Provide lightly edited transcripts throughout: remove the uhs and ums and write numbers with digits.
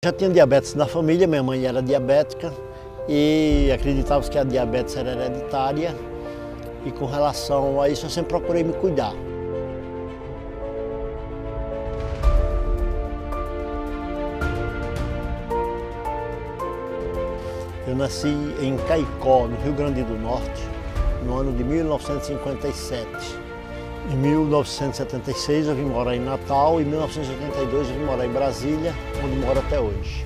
Já tinha diabetes na família, minha mãe era diabética e acreditava que a diabetes era hereditária e com relação a isso eu sempre procurei me cuidar. Eu nasci em Caicó, no Rio Grande do Norte, no ano de 1957. Em 1976 eu vim morar em Natal e em 1982 eu vim morar em Brasília, onde moro até hoje.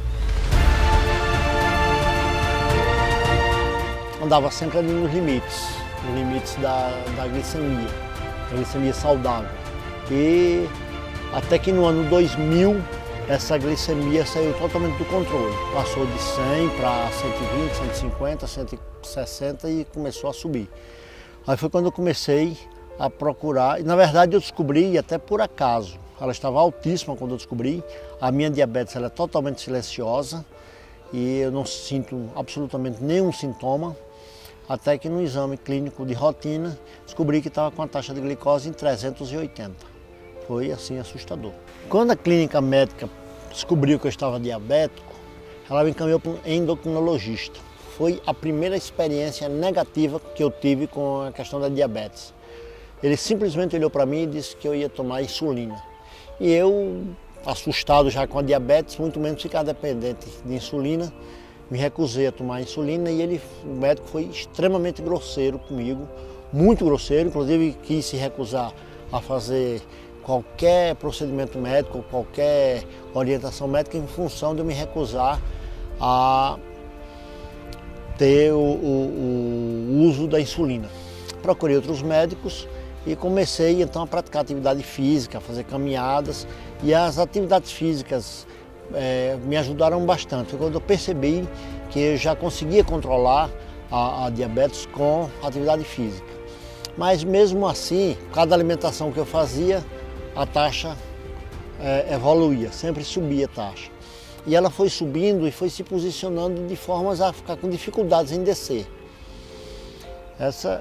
Andava sempre ali nos limites da glicemia saudável. E até que no ano 2000 essa glicemia saiu totalmente do controle. Passou de 100 para 120, 150, 160 e começou a subir. Aí foi quando eu comecei a procurar, e na verdade eu descobri até por acaso, ela estava altíssima quando eu descobri, a minha diabetes ela é totalmente silenciosa e eu não sinto absolutamente nenhum sintoma, até que no exame clínico de rotina descobri que estava com a taxa de glicose em 380. Foi assim assustador. Quando a clínica médica descobriu que eu estava diabético, ela me encaminhou para um endocrinologista. Foi a primeira experiência negativa que eu tive com a questão da diabetes. Ele simplesmente olhou para mim e disse que eu ia tomar insulina. E eu, assustado já com a diabetes, muito menos ficar dependente de insulina, me recusei a tomar insulina e o médico foi extremamente grosseiro comigo, muito grosseiro, inclusive quis se recusar a fazer qualquer procedimento médico, qualquer orientação médica em função de eu me recusar a ter o uso da insulina. Procurei outros médicos e comecei então a praticar atividade física, a fazer caminhadas, e as atividades físicas me ajudaram bastante. Quando eu percebi que eu já conseguia controlar a diabetes com atividade física. Mas mesmo assim, cada alimentação que eu fazia, a taxa evoluía, sempre subia a taxa. E ela foi subindo e foi se posicionando de formas a ficar com dificuldades em descer.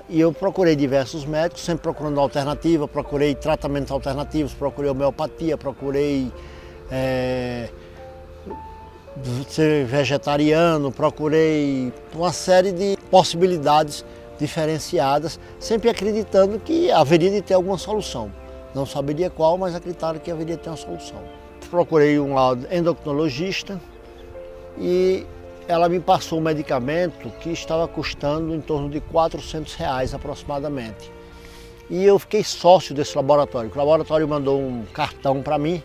E eu procurei diversos médicos, sempre procurando alternativa, procurei tratamentos alternativos, procurei homeopatia, procurei ser vegetariano, procurei uma série de possibilidades diferenciadas, sempre acreditando que haveria de ter alguma solução. Não saberia qual, mas acreditava que haveria de ter uma solução. Procurei um endocrinologista e ela me passou um medicamento que estava custando em torno de R$400 aproximadamente. E eu fiquei sócio desse laboratório. O laboratório mandou um cartão para mim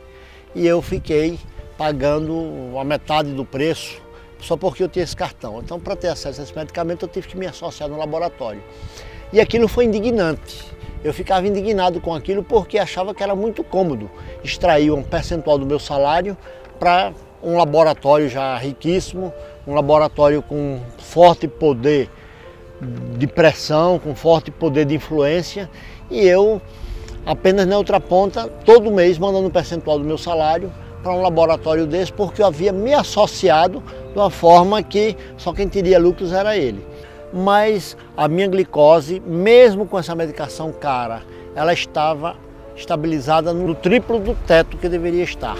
e eu fiquei pagando a metade do preço só porque eu tinha esse cartão. Então, para ter acesso a esse medicamento, eu tive que me associar no laboratório. E aquilo foi indignante. Eu ficava indignado com aquilo porque achava que era muito cômodo extrair um percentual do meu salário para um laboratório já riquíssimo, um laboratório com forte poder de pressão, com forte poder de influência, e eu apenas na outra ponta, todo mês mandando um percentual do meu salário para um laboratório desse, porque eu havia me associado de uma forma que só quem teria lucros era ele. Mas a minha glicose, mesmo com essa medicação cara, ela estava estabilizada no triplo do teto que deveria estar.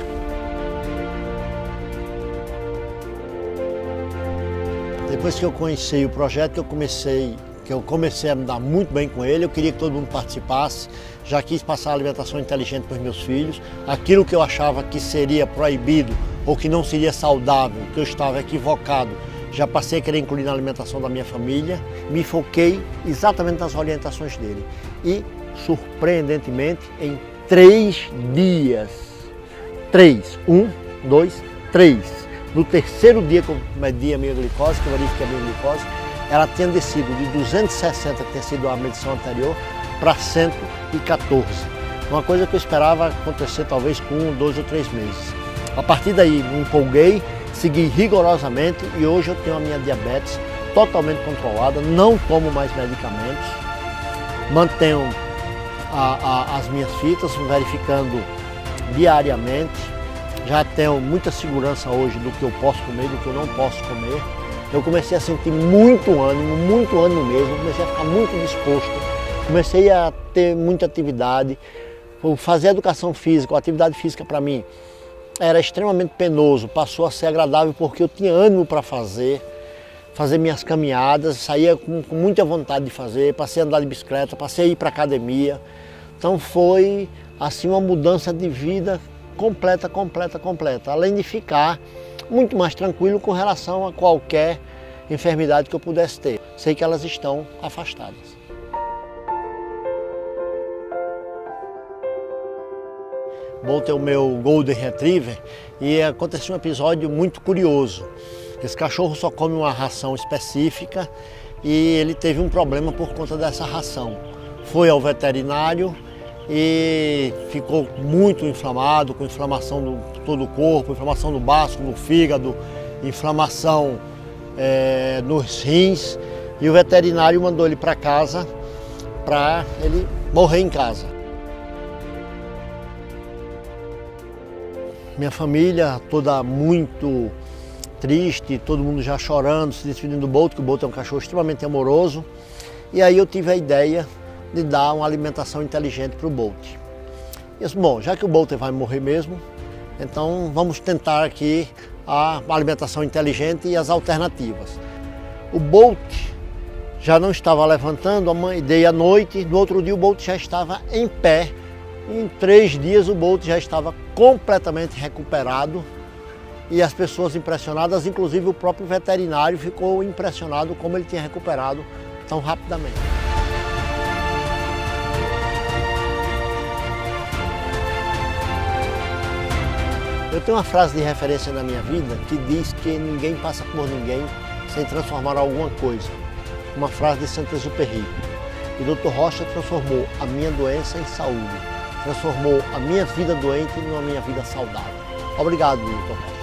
Depois que eu conheci o projeto, que eu comecei a me dar muito bem com ele, eu queria que todo mundo participasse, já quis passar a alimentação inteligente para os meus filhos, aquilo que eu achava que seria proibido ou que não seria saudável, que eu estava equivocado, já passei a querer incluir na alimentação da minha família, me foquei exatamente nas orientações dele. E, surpreendentemente, em 3 dias, 1, 2, 3, no terceiro dia que eu medi a minha glicose, que eu verifiquei a minha glicose, ela tinha descido de 260, que tinha sido a medição anterior, para 114. Uma coisa que eu esperava acontecer talvez com 1, 2 ou 3 meses. A partir daí me empolguei, segui rigorosamente e hoje eu tenho a minha diabetes totalmente controlada, não tomo mais medicamentos, mantenho as minhas fitas, verificando diariamente, já tenho muita segurança hoje do que eu posso comer, do que eu não posso comer. Eu comecei a sentir muito ânimo mesmo, comecei a ficar muito disposto, comecei a ter muita atividade, fazer educação física, atividade física para mim era extremamente penoso, passou a ser agradável porque eu tinha ânimo para fazer minhas caminhadas, saía com muita vontade de fazer, passei a andar de bicicleta, passei a ir para a academia. Então foi assim uma mudança de vida completa. Além de ficar muito mais tranquilo com relação a qualquer enfermidade que eu pudesse ter. Sei que elas estão afastadas. Bolt é o meu Golden Retriever e aconteceu um episódio muito curioso. Esse cachorro só come uma ração específica e ele teve um problema por conta dessa ração. Foi ao veterinário e ficou muito inflamado, com inflamação de todo o corpo, inflamação no baço, no fígado, inflamação nos rins, e o veterinário mandou ele para casa para ele morrer em casa. Minha família toda muito triste, todo mundo já chorando, se despedindo do Bolt, que o Bolt é um cachorro extremamente amoroso. E aí eu tive a ideia de dar uma alimentação inteligente para o Bolt. E eu disse, bom, já que o Bolt vai morrer mesmo, então vamos tentar aqui a alimentação inteligente e as alternativas. O Bolt já não estava levantando, dei à noite, no outro dia o Bolt já estava em pé. Em 3 dias o Bolt já estava completamente recuperado e as pessoas impressionadas, inclusive o próprio veterinário ficou impressionado como ele tinha recuperado tão rapidamente. Eu tenho uma frase de referência na minha vida que diz que ninguém passa por ninguém sem transformar alguma coisa. Uma frase de Saint-Exupéry. O Dr. Rocha transformou a minha doença em saúde. Transformou a minha vida doente numa minha vida saudável. Obrigado, Dr. Rocha.